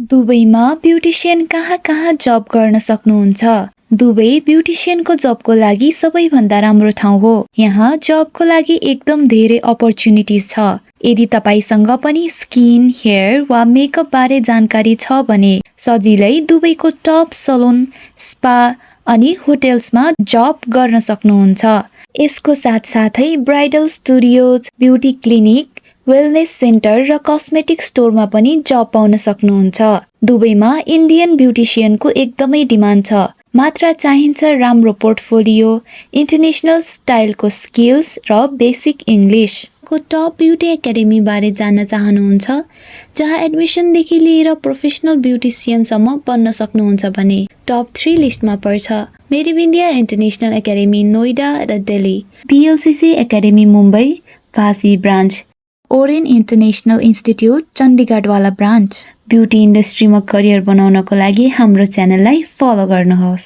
दुबईमा beautician कहाँ जब गर्न सक्नुहुन्छ? दुबई ब्युटिसियनको जबको लागि सबैभन्दा राम्रो ठाउँ हो। यहाँ जबको लागि एकदम धेरै अपर्च्युनिटिज छ। यदि तपाईसँग पनि स्किन, हेयर वा मेकअप बारे जानकारी छ भने सजिलै दुबईको टप सलुन, स्पा अनि होटेल्समा जब गर्न सक्नुहुन्छ। यसको साथसाथै bridal studios, beauty clinic, wellness centre र कस्मेटिक स्टोरमा पनि जब पाउन सक्नुहुन्छ। दुबईमा इन्डियन ब्युटिसियनको एकदमै डिमान्ड छ। मात्र चाहिन्छ राम्रो पोर्टफोलियो, इन्टरनेसनल स्टाइलको स्किल्स र basic English. Top beauty academy बारे जान्न चाहनुहुन्छ, जहाँ एडमिसनदेखि लिएर प्रोफेसनल ब्युटिसियनसम्म बन्न सक्नुहुन्छ भने टप 3 लिस्टमा पर्छ। मेरिविन्डिया इन्टरनेसनल एकाडेमी नोइडा र दिल्ली, PLCC एकाडेमी मुम्बई, फासी ब्रान्च, ओरेन इन्टरनेसनल इन्स्टिट्युट चण्डीगढवाला ब्रान्च। ब्युटी इन्डस्ट्रीमा करियर बनाउनको लागि हाम्रो च्यानललाई फलो गर्नुहोस्।